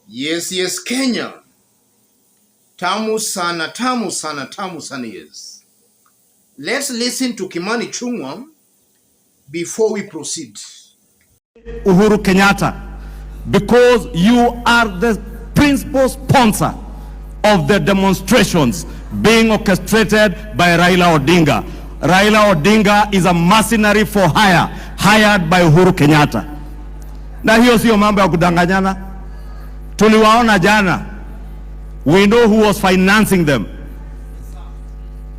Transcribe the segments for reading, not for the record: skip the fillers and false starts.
Yes, Kenya. Tamu sana, tamu sana, tamu sana, yes. Let's listen to Kimani Ichung'wa before we proceed. Uhuru Kenyatta, because you are the principal sponsor of the demonstrations being orchestrated by Raila Odinga. Raila Odinga is a mercenary for hire, hired by Uhuru Kenyatta. Na hiyo sio mambo ya kudanganyana. Tuliwaona jana. We know who was financing them.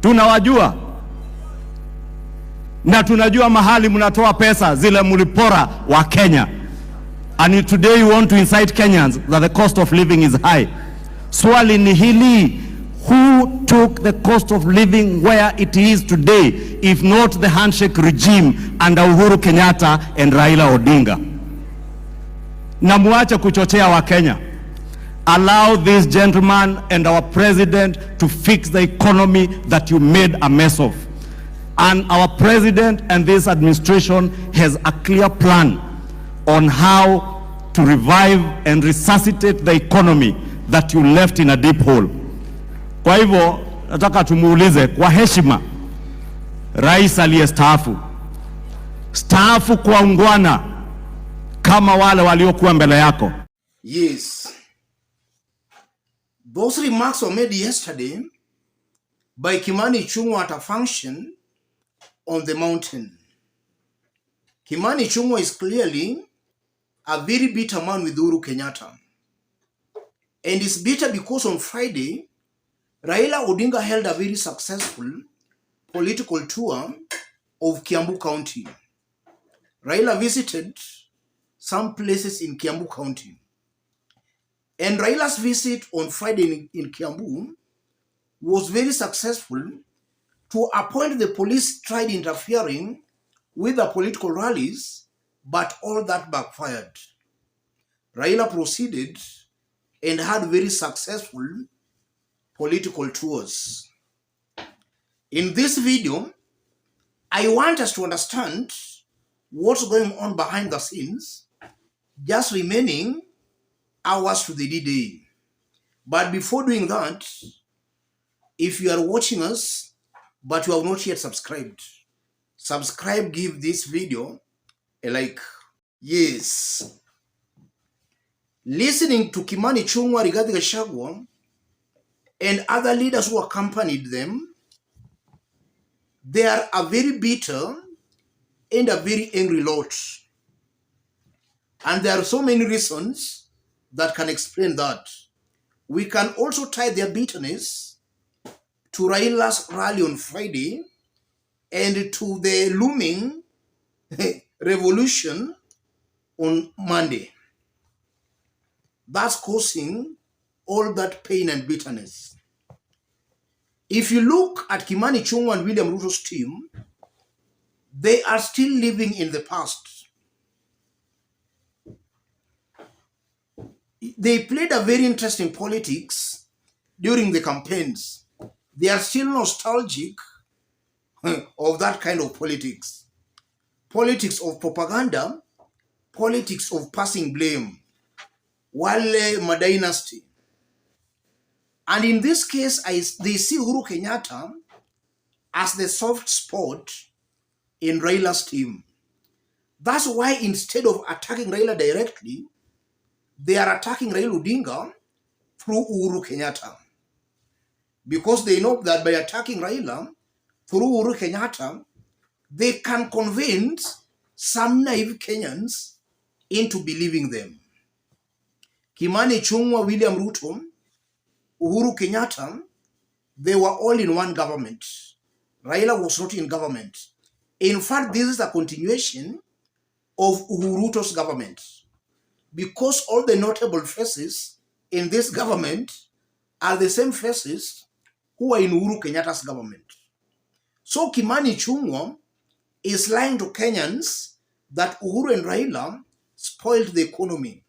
Tunawajua. Na tunajua mahali mnatoa pesa zile mulipora wa Kenya. And today you want to incite Kenyans that the cost of living is high. Swali ni hili, who took the cost of living where it is today, if not the handshake regime under Uhuru Kenyatta and Raila Odinga? Na muache kuchochea wa Kenya. Allow this gentleman and our president to fix the economy that you made a mess of. And our president and this administration has a clear plan on how to revive and resuscitate the economy that you left in a deep hole. Kwa hivyo nataka tumuulize kwa heshima rais aliyestaafu, staafu kwa ungwana kama wale waliokuwa mbele yako. Yes. Those remarks were made yesterday by Kimani Ichung'wa at a function on the mountain. Kimani Ichung'wa is clearly a very bitter man with Uhuru Kenyatta. And is bitter because on Friday, Raila Odinga held a very successful political tour of Kiambu County. Raila visited some places in Kiambu County. And Raila's visit on Friday in Kiambu was very successful. To a point, the police tried interfering with the political rallies, but all that backfired. Raila proceeded and had very successful political tours. In this video, I want us to understand what's going on behind the scenes, just remaining hours to the D-Day. But before doing that, if you are watching us, but you have not yet subscribed, subscribe, give this video a like. Yes. Listening to Kimani Ichung'wa, Rigathi Gachagua, and other leaders who accompanied them, they are a very bitter and a very angry lot. And there are so many reasons that can explain that. We can also tie their bitterness to Raila's rally on Friday and to the looming revolution on Monday. That's causing all that pain and bitterness. If you look at Kimani Ichung'wa and William Ruto's team, they are still living in the past. They played a very interesting politics during the campaigns. They are still nostalgic of that kind of politics. Politics of propaganda, politics of passing blame. Wale Madynasty. And in this case, they see Uhuru Kenyatta as the soft spot in Raila's team. That's why instead of attacking Raila directly, they are attacking Raila Odinga through Uhuru Kenyatta. Because they know that by attacking Raila through Uhuru Kenyatta, they can convince some naive Kenyans into believing them. Kimani Ichung'wa, William Ruto, Uhuru Kenyatta, they were all in one government. Raila was not in government. In fact, this is a continuation of Uhuru's government, because all the notable faces in this government are the same faces who are in Uhuru Kenyatta's government. So Kimani Ichung'wa is lying to Kenyans that Uhuru and Raila spoiled the economy.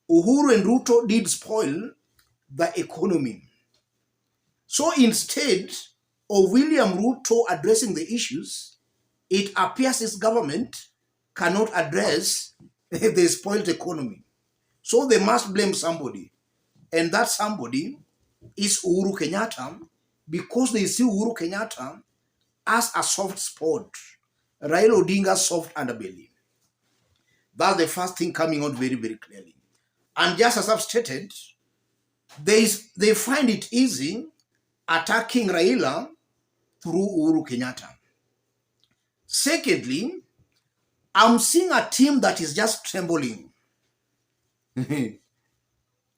Uhuru and Ruto did spoil the economy. So instead of William Ruto addressing the issues, it appears his government cannot address the spoiled economy. So they must blame somebody. And that somebody is Uhuru Kenyatta, because they see Uhuru Kenyatta as a soft spot, Raila Odinga's soft underbelly. That's the first thing coming out very, very clearly. And just as I've stated, they find it easy attacking Raila through Uhuru Kenyatta. Secondly, I'm seeing a team that is just trembling.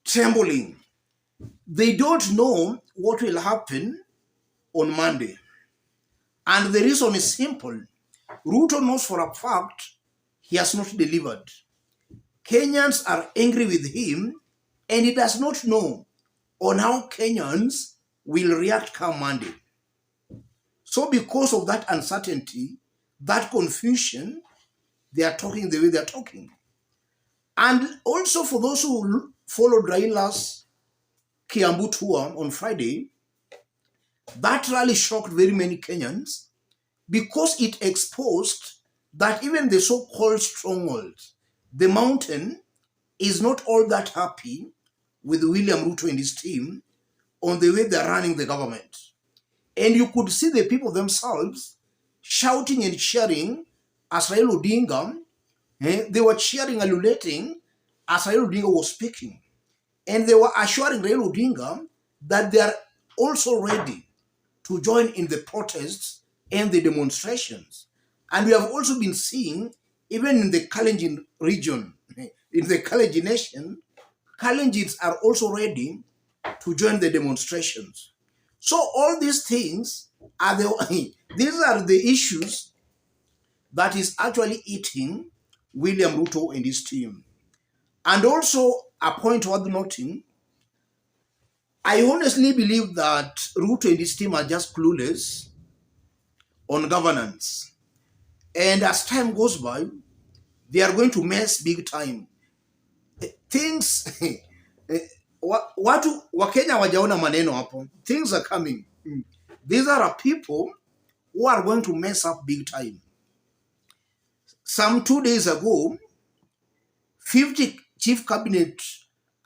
Trembling. They don't know what will happen on Monday. And the reason is simple. Ruto knows for a fact he has not delivered. Kenyans are angry with him, and he does not know on how Kenyans will react come Monday. So because of that uncertainty, that confusion, they are talking the way they are talking. And also for those who followed Raila's Kiambu tour on Friday, that rally shocked very many Kenyans because it exposed that even the so-called stronghold, the mountain, is not all that happy with William Ruto and his team on the way they're running the government. And you could see the people themselves shouting and cheering as Raila Odinga, they were cheering and ululating as Raila Odinga was speaking. And they were assuring Raila Odinga that they are also ready to join in the protests and the demonstrations. And we have also been seeing, even in the Kalenjin region, in the Kalenjin nation, Kalenjins are also ready to join the demonstrations. So all these things are these are the issues that is actually eating William Ruto and his team. And also a point worth noting, I honestly believe that Ruto and his team are just clueless on governance. And as time goes by, they are going to mess big time. Things, watu Wakenya wajaona maneno hapo. Things are coming. These are people who are going to mess up big time. Some 2 days ago, 50 chief cabinet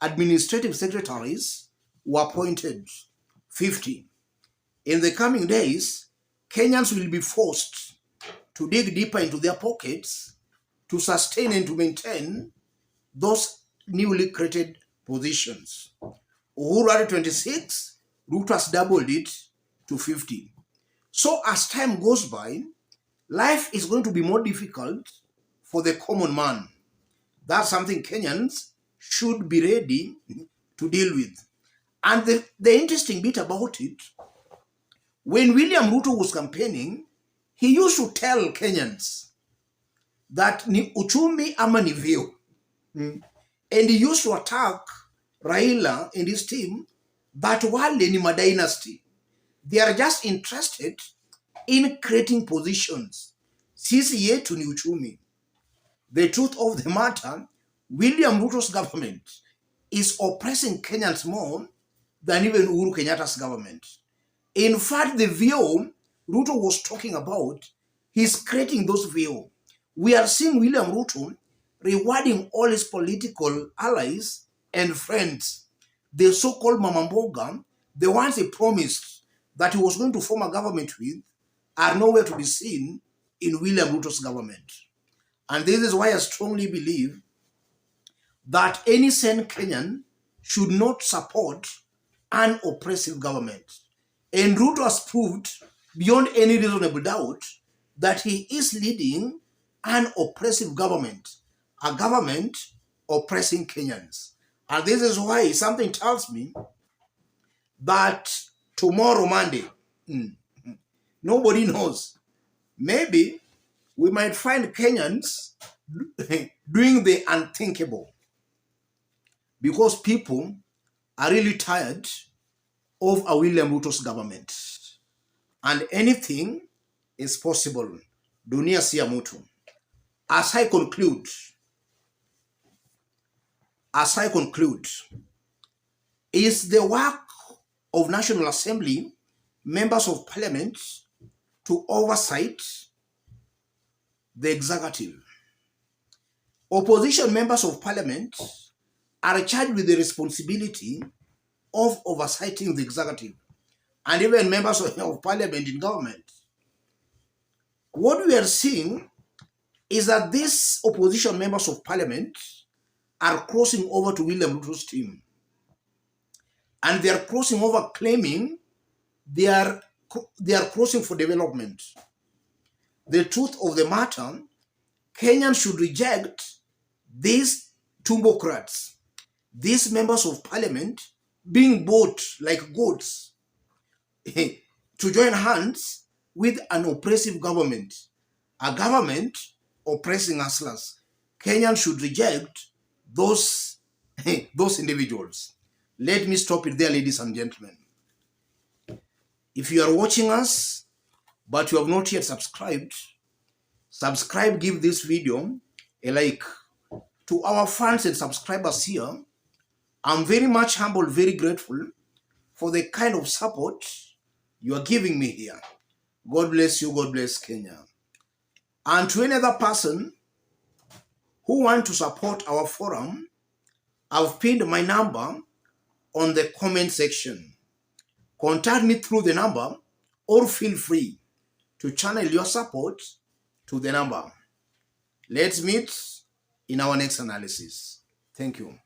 administrative secretaries were appointed. 50. In the coming days, Kenyans will be forced to dig deeper into their pockets to sustain and to maintain those newly created positions. Uhuru had 26, Ruto has doubled it to 50. So as time goes by, life is going to be more difficult for the common man. That's something Kenyans should be ready to deal with. And the interesting bit about it, when William Ruto was campaigning, he used to tell Kenyans that ni uchumi ama ni vyeo. And he used to attack Raila and his team that wale ni dynasty. They are just interested in creating positions. Sisi yetu ni uchumi. The truth of the matter, William Ruto's government is oppressing Kenyans more than even Uhuru Kenyatta's government. In fact, the view Ruto was talking about, he's creating those views. We are seeing William Ruto rewarding all his political allies and friends. The so-called Mama Mboga, the ones he promised that he was going to form a government with, are nowhere to be seen in William Ruto's government. And this is why I strongly believe that any sane Kenyan should not support an oppressive government. And Ruto has proved beyond any reasonable doubt that he is leading an oppressive government, a government oppressing Kenyans. And this is why something tells me that tomorrow, Monday, nobody knows. Maybe we might find Kenyans doing the unthinkable because people are really tired of a William Ruto's government. And anything is possible. Dunia si ya mtu. As I conclude, is the work of National Assembly, members of Parliament, to oversight the executive. Opposition members of Parliament are charged with the responsibility of oversighting the executive and even members of parliament in government. What we are seeing is that these opposition members of parliament are crossing over to William Ruto's team. And they are crossing over claiming they are crossing for development. The truth of the matter, Kenyans should reject these tumbocrats, these members of parliament being bought like goats to join hands with an oppressive government, a government oppressing hustlers. Kenyans should reject those individuals. Let me stop it there, ladies and gentlemen. If you are watching us, but you have not yet subscribed, subscribe, give this video a like. To our fans and subscribers here, I'm very much humble, very grateful for the kind of support you are giving me here. God bless you, God bless Kenya. And to any other person who want to support our forum, I've pinned my number on the comment section. Contact me through the number or feel free to channel your support to the number. Let's meet in our next analysis. Thank you.